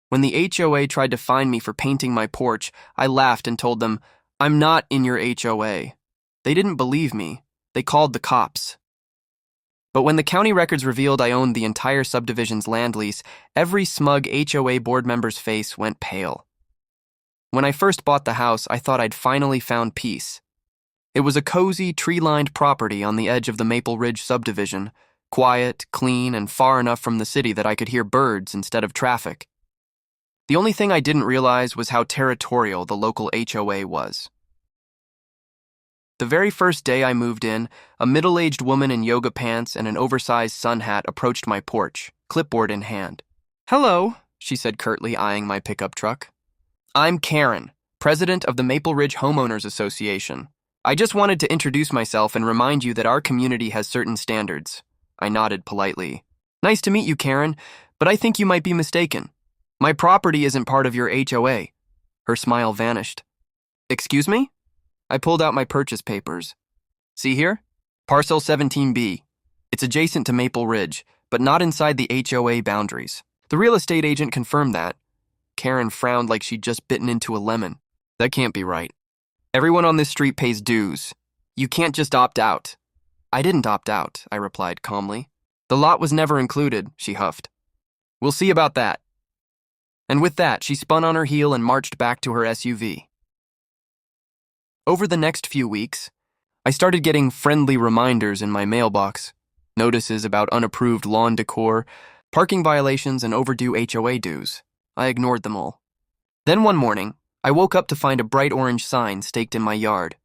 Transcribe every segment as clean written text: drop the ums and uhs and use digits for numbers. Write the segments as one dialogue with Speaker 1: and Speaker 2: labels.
Speaker 1: When the HOA tried to fine me for painting my porch, I laughed and told them, "I'm not in your HOA." They didn't believe me. They called the cops. But when the county records revealed I owned the entire subdivision's land lease, every smug HOA board member's face went pale. When I first bought the house, I thought I'd finally found peace. It was a cozy, tree-lined property on the edge of the Maple Ridge subdivision, quiet, clean, and far enough from the city that I could hear birds instead of traffic. The only thing I didn't realize was how territorial the local HOA was. The very first day I moved in, a middle-aged woman in yoga pants and an oversized sun hat approached my porch, clipboard in hand. "Hello," she said curtly, eyeing my pickup truck. "I'm Karen, president of the Maple Ridge Homeowners Association. I just wanted to introduce myself and remind you that our community has certain standards." I nodded politely. "Nice to meet you, Karen, but I think you might be mistaken. My property isn't part of your HOA." Her smile vanished. "Excuse me?" I pulled out my purchase papers. "See here? Parcel 17B. It's adjacent to Maple Ridge, but not inside the HOA boundaries." The real estate agent confirmed that. Karen frowned like she'd just bitten into a lemon. "That can't be right. Everyone on this street pays dues. You can't just opt out." "I didn't opt out," I replied calmly. "The lot was never included," she huffed. "We'll see about that." And with that, she spun on her heel and marched back to her SUV. Over the next few weeks, I started getting friendly reminders in my mailbox, notices about unapproved lawn decor, parking violations, and overdue HOA dues. I ignored them all. Then one morning, I woke up to find a bright orange sign staked in my yard.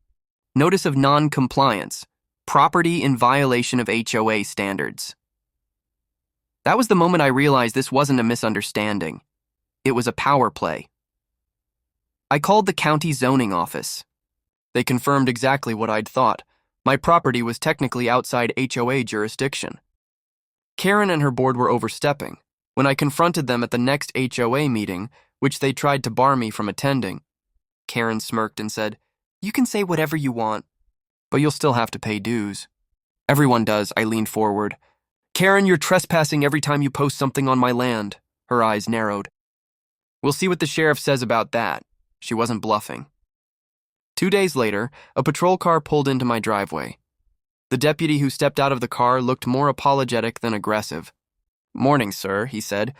Speaker 1: Notice of non-compliance, property in violation of HOA standards. That was the moment I realized this wasn't a misunderstanding. It was a power play. I called the county zoning office. They confirmed exactly what I'd thought. My property was technically outside HOA jurisdiction. Karen and her board were overstepping. When I confronted them at the next HOA meeting, which they tried to bar me from attending, Karen smirked and said, "You can say whatever you want, but you'll still have to pay dues." "Everyone does," I leaned forward. "Karen, you're trespassing every time you post something on my land." Her eyes narrowed. "We'll see what the sheriff says about that." She wasn't bluffing. 2 days later, a patrol car pulled into my driveway. The deputy who stepped out of the car looked more apologetic than aggressive. "Morning, sir," he said.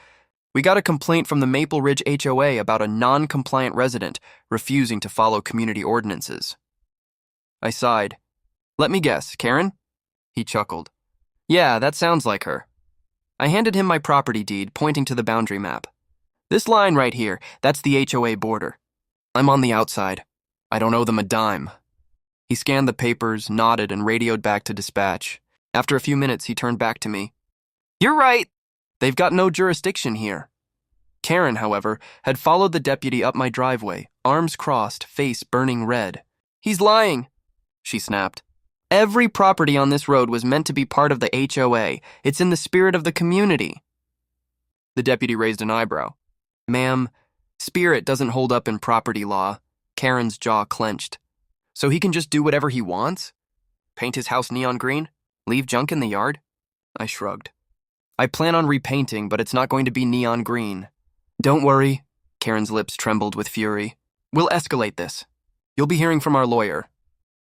Speaker 1: "We got a complaint from the Maple Ridge HOA about a non-compliant resident refusing to follow community ordinances." I sighed. "Let me guess, Karen?" He chuckled. "Yeah, that sounds like her." I handed him my property deed, pointing to the boundary map. "This line right here, that's the HOA border. I'm on the outside. I don't owe them a dime." He scanned the papers, nodded, and radioed back to dispatch. After a few minutes, he turned back to me. "You're right. They've got no jurisdiction here." Karen, however, had followed the deputy up my driveway, arms crossed, face burning red. "He's lying," she snapped. "Every property on this road was meant to be part of the HOA. It's in the spirit of the community." The deputy raised an eyebrow. "Ma'am, spirit doesn't hold up in property law." Karen's jaw clenched. "So he can just do whatever he wants? Paint his house neon green? Leave junk in the yard?" I shrugged. "I plan on repainting, but it's not going to be neon green." "Don't worry." Karen's lips trembled with fury. "We'll escalate this. You'll be hearing from our lawyer."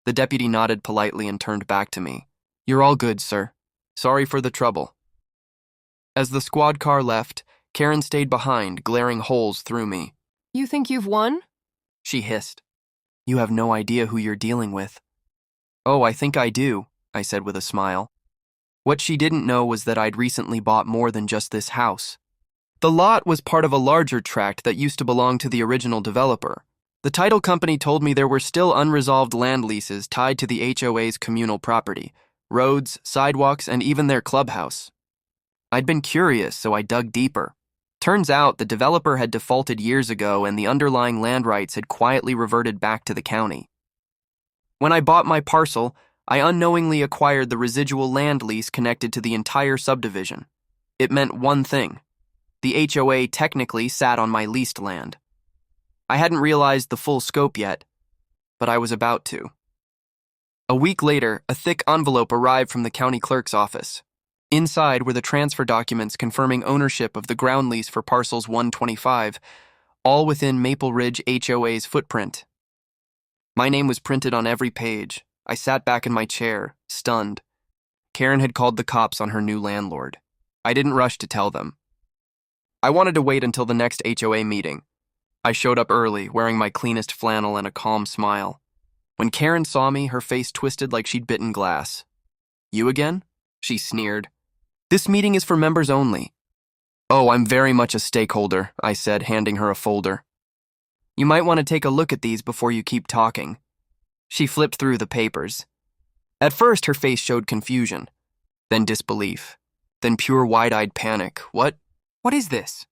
Speaker 1: The deputy nodded politely and turned back to me. "You're all good, sir. Sorry for the trouble." As the squad car left, Karen stayed behind, glaring holes through me.
Speaker 2: "You think you've won?"
Speaker 1: She hissed. "You have no idea who you're dealing with." "Oh, I think I do," I said with a smile. What she didn't know was that I'd recently bought more than just this house. The lot was part of a larger tract that used to belong to the original developer. The title company told me there were still unresolved land leases tied to the HOA's communal property, roads, sidewalks, and even their clubhouse. I'd been curious, so I dug deeper. Turns out the developer had defaulted years ago and the underlying land rights had quietly reverted back to the county. When I bought my parcel, I unknowingly acquired the residual land lease connected to the entire subdivision. It meant one thing. The HOA technically sat on my leased land. I hadn't realized the full scope yet, but I was about to. A week later, a thick envelope arrived from the county clerk's office. Inside were the transfer documents confirming ownership of the ground lease for parcels 125, all within Maple Ridge HOA's footprint. My name was printed on every page. I sat back in my chair, stunned. Karen had called the cops on her new landlord. I didn't rush to tell them. I wanted to wait until the next HOA meeting. I showed up early, wearing my cleanest flannel and a calm smile. When Karen saw me, her face twisted like she'd bitten glass. "You again?" she sneered. "This meeting is for members only." "Oh, I'm very much a stakeholder," I said, handing her a folder. "You might want to take a look at these before you keep talking." She flipped through the papers. At first, her face showed confusion, then disbelief, then pure wide-eyed panic. What is this?"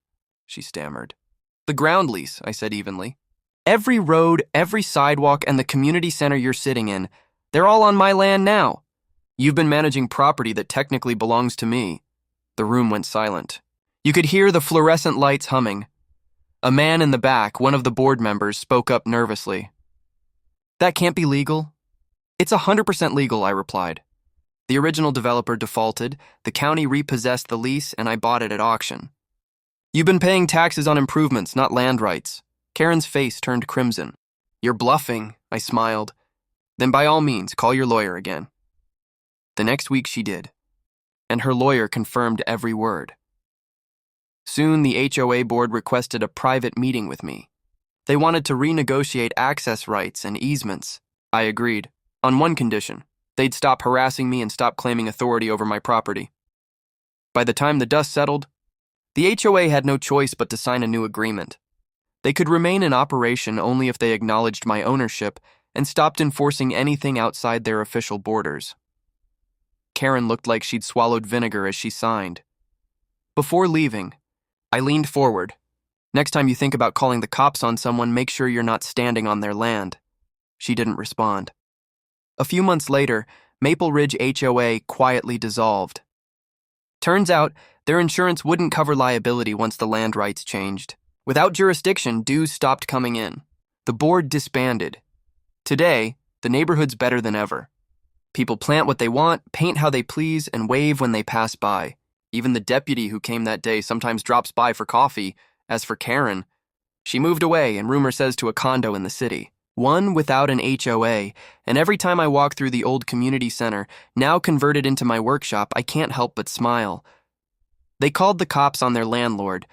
Speaker 1: she stammered. "The ground lease," I said evenly. "Every road, every sidewalk, and the community center you're sitting in, they're all on my land now. You've been managing property that technically belongs to me." The room went silent. You could hear the fluorescent lights humming. A man in the back, one of the board members, spoke up nervously. "That can't be legal." "It's 100% legal," I replied. "The original developer defaulted, the county repossessed the lease, and I bought it at auction." "You've been paying taxes on improvements, not land rights." Karen's face turned crimson. "You're bluffing," I smiled. "Then by all means, call your lawyer again." The next week she did, and her lawyer confirmed every word. Soon the HOA board requested a private meeting with me. They wanted to renegotiate access rights and easements. I agreed, on one condition: they'd stop harassing me and stop claiming authority over my property. By the time the dust settled, the HOA had no choice but to sign a new agreement. They could remain in operation only if they acknowledged my ownership and stopped enforcing anything outside their official borders. Karen looked like she'd swallowed vinegar as she signed. Before leaving, I leaned forward. "Next time you think about calling the cops on someone, make sure you're not standing on their land." She didn't respond. A few months later, Maple Ridge HOA quietly dissolved. Turns out, their insurance wouldn't cover liability once the land rights changed. Without jurisdiction, dues stopped coming in. The board disbanded. Today, the neighborhood's better than ever. People plant what they want, paint how they please, and wave when they pass by. Even the deputy who came that day sometimes drops by for coffee. As for Karen, she moved away, and rumor says to a condo in the city. One without an HOA, and every time I walk through the old community center, now converted into my workshop, I can't help but smile. They called the cops on their landlord,